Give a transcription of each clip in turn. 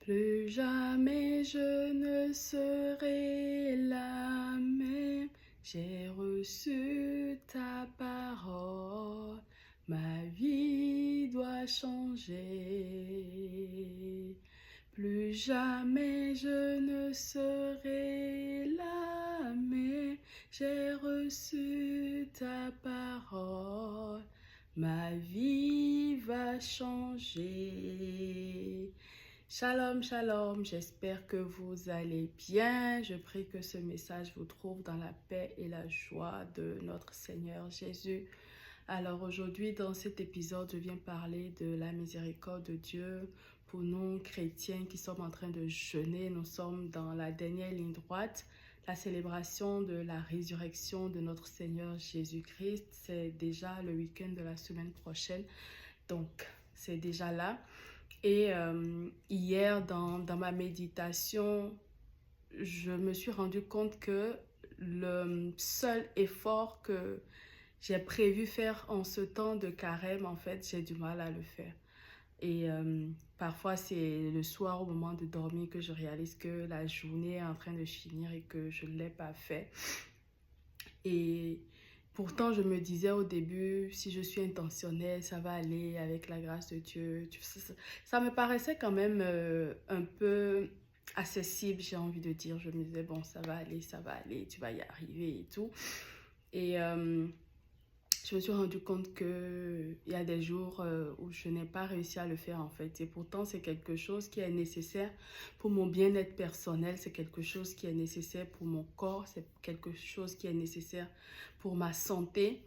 Plus jamais je ne serai la même. J'ai reçu ta parole. Ma vie doit changer. Plus jamais je ne serai la même. J'ai reçu ta parole. Ma vie va changer. Shalom, shalom, j'espère que vous allez bien. Je prie que ce message vous trouve dans la paix et la joie de notre Seigneur Jésus. Alors aujourd'hui, dans cet épisode, je viens parler de la miséricorde de Dieu pour nous chrétiens qui sommes en train de jeûner. Nous sommes dans la dernière ligne droite, la célébration de la résurrection de notre Seigneur Jésus-Christ. C'est déjà le week-end de la semaine prochaine, donc c'est déjà là. Et hier, dans ma méditation, je me suis rendu compte que le seul effort que j'ai prévu faire en ce temps de carême, en fait, j'ai du mal à le faire. Et parfois, c'est le soir, au moment de dormir, que je réalise que la journée est en train de finir et que je ne l'ai pas fait. Et pourtant, je me disais au début, si je suis intentionnelle, ça va aller avec la grâce de Dieu. Ça me paraissait quand même un peu accessible, j'ai envie de dire. Je me disais, bon, ça va aller, tu vas y arriver et tout. Et je me suis rendu compte qu'il y a des jours où je n'ai pas réussi à le faire en fait. Et pourtant, c'est quelque chose qui est nécessaire pour mon bien-être personnel. C'est quelque chose qui est nécessaire pour mon corps. C'est quelque chose qui est nécessaire pour ma santé.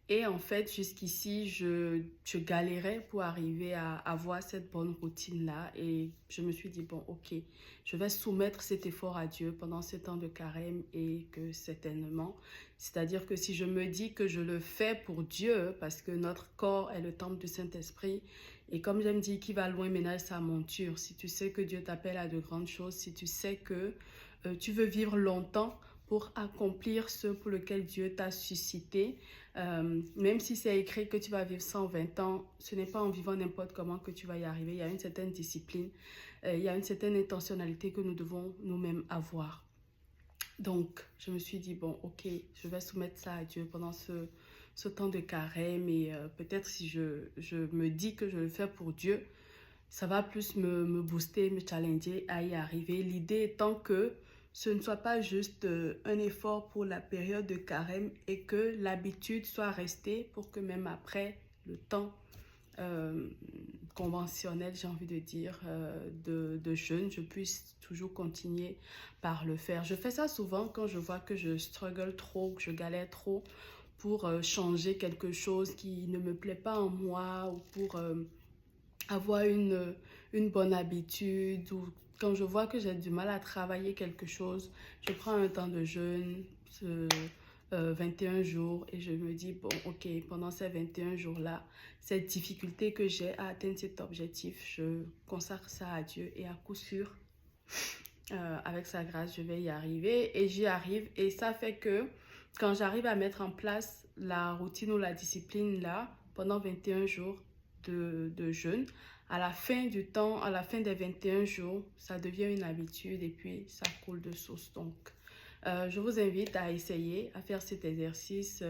Et en fait, jusqu'ici, je galérais pour arriver à avoir cette bonne routine-là. Et je me suis dit, bon, ok, je vais soumettre cet effort à Dieu pendant ce temps de carême et que certainement, c'est-à-dire que si je me dis que je le fais pour Dieu, parce que notre corps est le temple du Saint-Esprit, et comme j'aime dire, qui va loin ménage sa monture. Si tu sais que Dieu t'appelle à de grandes choses, si tu sais que tu veux vivre longtemps pour accomplir ce pour lequel Dieu t'a suscité, même si c'est écrit que tu vas vivre 120 ans, ce n'est pas en vivant n'importe comment que tu vas y arriver. Il y a une certaine discipline, il y a une certaine intentionnalité que nous devons nous-mêmes avoir. Donc, je me suis dit, bon, ok, je vais soumettre ça à Dieu pendant ce temps de carême et peut-être si je me dis que je le fais pour Dieu, ça va plus me booster, me challenger à y arriver. L'idée étant que ce ne soit pas juste un effort pour la période de carême et que l'habitude soit restée pour que même après le temps conventionnel, j'ai envie de dire, de jeûne, je puisse toujours continuer par le faire. Je fais ça souvent quand je vois que je struggle trop, que je galère trop pour changer quelque chose qui ne me plaît pas en moi ou pour avoir une bonne habitude ou quand je vois que j'ai du mal à travailler quelque chose, je prends un temps de jeûne, 21 jours et je me dis, bon, ok, pendant ces 21 jours-là, cette difficulté que j'ai à atteindre cet objectif, je consacre ça à Dieu et à coup sûr, avec sa grâce, je vais y arriver et j'y arrive et ça fait que quand j'arrive à mettre en place la routine ou la discipline là, pendant 21 jours de jeûne, à la fin du temps, à la fin des 21 jours, ça devient une habitude et puis ça coule de source. Donc, je vous invite à essayer, à faire cet exercice.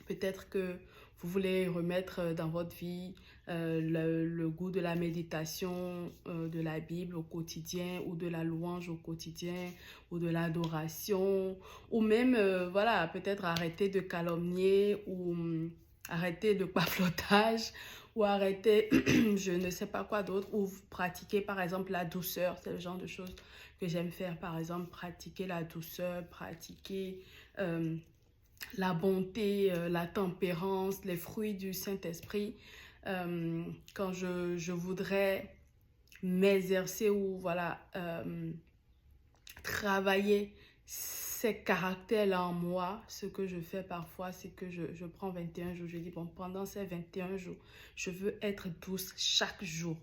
Peut-être que vous voulez remettre dans votre vie le goût de la méditation, de la Bible au quotidien, ou de la louange au quotidien, ou de l'adoration, ou même, voilà, peut-être arrêter de calomnier, ou arrêter le baflotage, ou arrêter, je ne sais pas quoi d'autre, ou pratiquer par exemple la douceur, c'est le genre de choses que j'aime faire, par exemple, pratiquer la douceur, pratiquer la bonté, la tempérance, les fruits du Saint-Esprit. Quand je voudrais m'exercer ou voilà, travailler ces caractères-là en moi, ce que je fais parfois, c'est que je prends 21 jours. Je dis, bon, pendant ces 21 jours, je veux être douce chaque jour.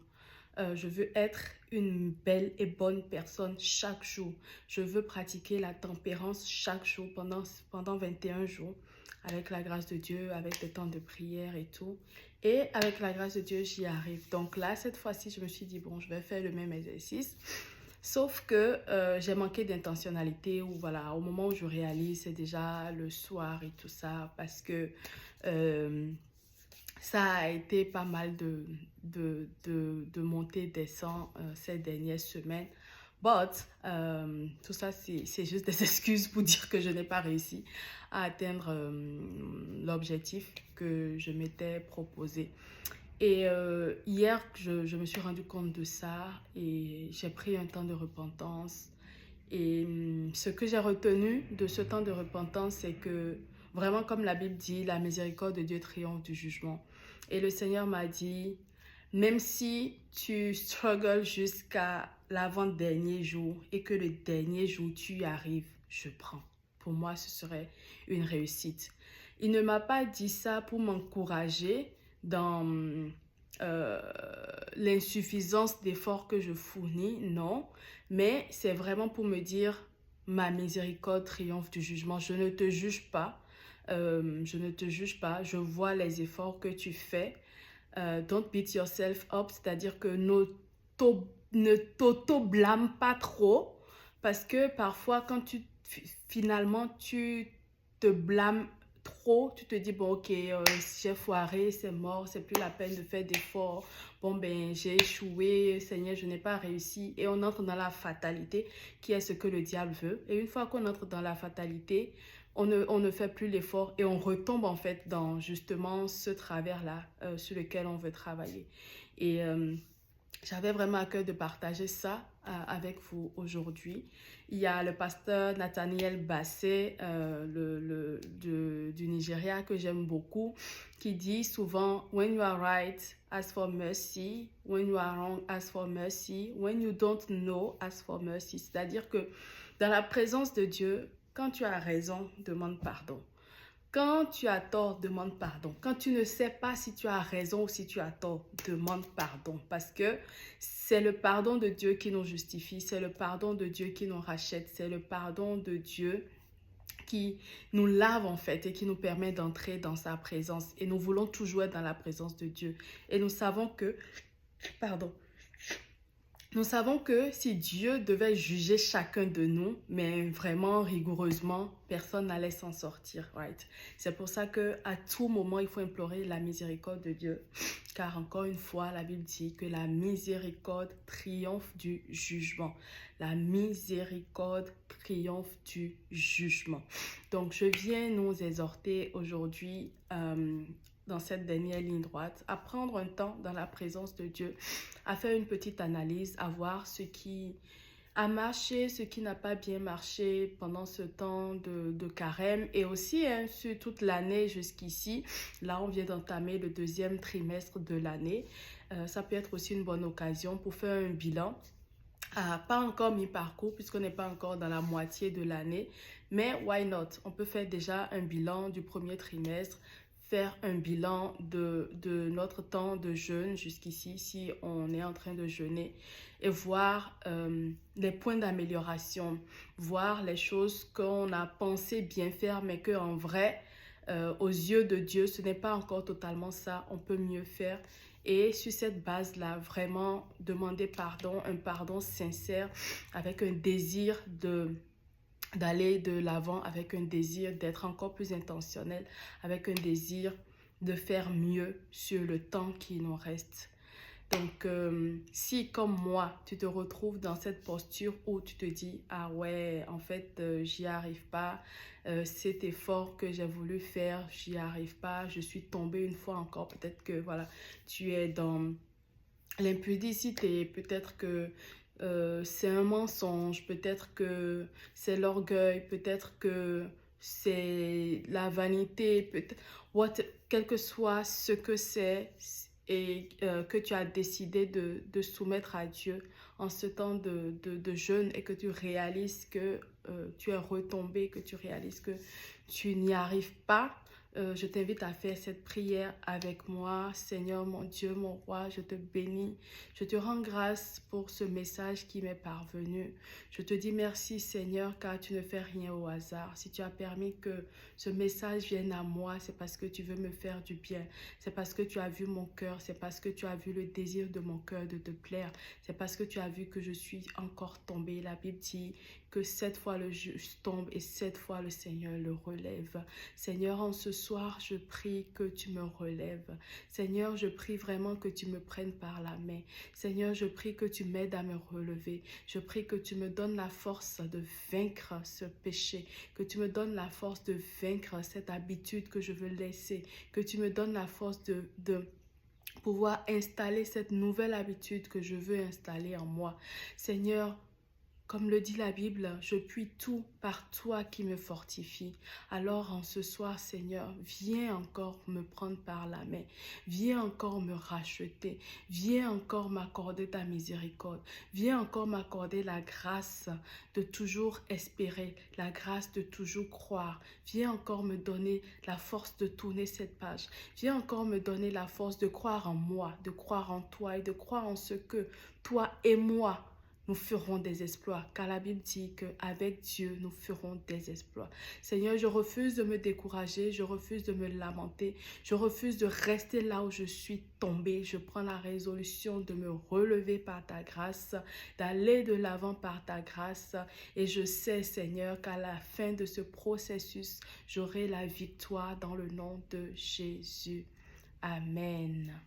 Je veux être une belle et bonne personne chaque jour. Je veux pratiquer la tempérance chaque jour pendant 21 jours avec la grâce de Dieu, avec des temps de prière et tout. Et avec la grâce de Dieu, j'y arrive. Donc là, cette fois-ci, je me suis dit, bon, je vais faire le même exercice. Sauf que j'ai manqué d'intentionnalité ou voilà, au moment où je réalise, c'est déjà le soir et tout ça parce que ça a été pas mal de montées, descentes ces dernières semaines. But, tout ça, c'est juste des excuses pour dire que je n'ai pas réussi à atteindre l'objectif que je m'étais proposé. Et hier, je me suis rendu compte de ça et j'ai pris un temps de repentance. Et ce que j'ai retenu de ce temps de repentance, c'est que vraiment, comme la Bible dit, la miséricorde de Dieu triomphe du jugement. Et le Seigneur m'a dit, même si tu struggles jusqu'à l'avant-dernier jour et que le dernier jour tu y arrives, je prends. Pour moi, ce serait une réussite. Il ne m'a pas dit ça pour m'encourager dans l'insuffisance d'efforts que je fournis, non. Mais c'est vraiment pour me dire, ma miséricorde triomphe du jugement. Je ne te juge pas. Je ne te juge pas. Je vois les efforts que tu fais. Don't beat yourself up. C'est-à-dire que ne t'auto-blâme pas trop. Parce que parfois, quand finalement, tu te blâmes trop, tu te dis, bon, ok, j'ai foiré, c'est mort, c'est plus la peine de faire d'efforts. Bon, ben, j'ai échoué, Seigneur, je n'ai pas réussi. Et on entre dans la fatalité, qui est ce que le diable veut. Et une fois qu'on entre dans la fatalité, on ne fait plus l'effort et on retombe en fait dans justement ce travers-là sur lequel on veut travailler. Et j'avais vraiment à cœur de partager ça avec vous aujourd'hui. Il y a le pasteur Nathaniel Bassey du Nigeria que j'aime beaucoup qui dit souvent « When you are right, ask for mercy. When you are wrong, ask for mercy. When you don't know, ask for mercy. » C'est-à-dire que dans la présence de Dieu, quand tu as raison, demande pardon. Quand tu as tort, demande pardon. Quand tu ne sais pas si tu as raison ou si tu as tort, demande pardon. Parce que c'est le pardon de Dieu qui nous justifie, c'est le pardon de Dieu qui nous rachète, c'est le pardon de Dieu qui nous lave en fait et qui nous permet d'entrer dans sa présence. Et nous voulons toujours être dans la présence de Dieu. Et nous savons que, nous savons que si Dieu devait juger chacun de nous, mais vraiment rigoureusement, personne n'allait s'en sortir, right? C'est pour ça qu'à tout moment, il faut implorer la miséricorde de Dieu. Car encore une fois, la Bible dit que la miséricorde triomphe du jugement. La miséricorde triomphe du jugement. Donc, je viens nous exhorter aujourd'hui dans cette dernière ligne droite, à prendre un temps dans la présence de Dieu, à faire une petite analyse, à voir ce qui a marché, ce qui n'a pas bien marché pendant ce temps de carême et aussi sur toute l'année jusqu'ici. Là, on vient d'entamer le deuxième trimestre de l'année. Ça peut être aussi une bonne occasion pour faire un bilan. Pas encore mi-parcours puisqu'on n'est pas encore dans la moitié de l'année, mais why not? On peut faire déjà un bilan du premier trimestre, faire un bilan de notre temps de jeûne jusqu'ici, si on est en train de jeûner, et voir les points d'amélioration, voir les choses qu'on a pensé bien faire, mais qu'en vrai, aux yeux de Dieu, ce n'est pas encore totalement ça, on peut mieux faire. Et sur cette base-là, vraiment demander pardon, un pardon sincère, avec un désir d'aller de l'avant, avec un désir d'être encore plus intentionnel, avec un désir de faire mieux sur le temps qui nous reste. Donc, si comme moi, tu te retrouves dans cette posture où tu te dis « Ah ouais, en fait, j'y arrive pas. Cet effort que j'ai voulu faire, j'y arrive pas. Je suis tombée une fois encore. » Peut-être que voilà, tu es dans l'impudicité. Peut-être que c'est un mensonge. Peut-être que c'est l'orgueil. Peut-être que c'est la vanité. Quel que soit ce que c'est et que tu as décidé de soumettre à Dieu en ce temps de jeûne et que tu réalises que tu es retombé, que tu réalises que tu n'y arrives pas, Je t'invite à faire cette prière avec moi. Seigneur, mon Dieu, mon roi, je te bénis. Je te rends grâce pour ce message qui m'est parvenu. Je te dis merci, Seigneur, car tu ne fais rien au hasard. Si tu as permis que ce message vienne à moi, c'est parce que tu veux me faire du bien. C'est parce que tu as vu mon cœur. C'est parce que tu as vu le désir de mon cœur de te plaire. C'est parce que tu as vu que je suis encore tombée. La Bible dit que 7 fois le juste tombe et 7 fois le Seigneur le relève. Seigneur, en ce soir, je prie que tu me relèves. Seigneur, je prie vraiment que tu me prennes par la main. Seigneur, je prie que tu m'aides à me relever. Je prie que tu me donnes la force de vaincre ce péché, que tu me donnes la force de vaincre cette habitude que je veux laisser, que tu me donnes la force de pouvoir installer cette nouvelle habitude que je veux installer en moi. Seigneur, comme le dit la Bible, je puis tout par toi qui me fortifie. Alors en ce soir, Seigneur, viens encore me prendre par la main. Viens encore me racheter. Viens encore m'accorder ta miséricorde. Viens encore m'accorder la grâce de toujours espérer, la grâce de toujours croire. Viens encore me donner la force de tourner cette page. Viens encore me donner la force de croire en moi, de croire en toi et de croire en ce que toi et moi, nous ferons des exploits, car la Bible dit qu'avec Dieu, nous ferons des exploits. Seigneur, je refuse de me décourager, je refuse de me lamenter, je refuse de rester là où je suis tombée. Je prends la résolution de me relever par ta grâce, d'aller de l'avant par ta grâce. Et je sais, Seigneur, qu'à la fin de ce processus, j'aurai la victoire dans le nom de Jésus. Amen.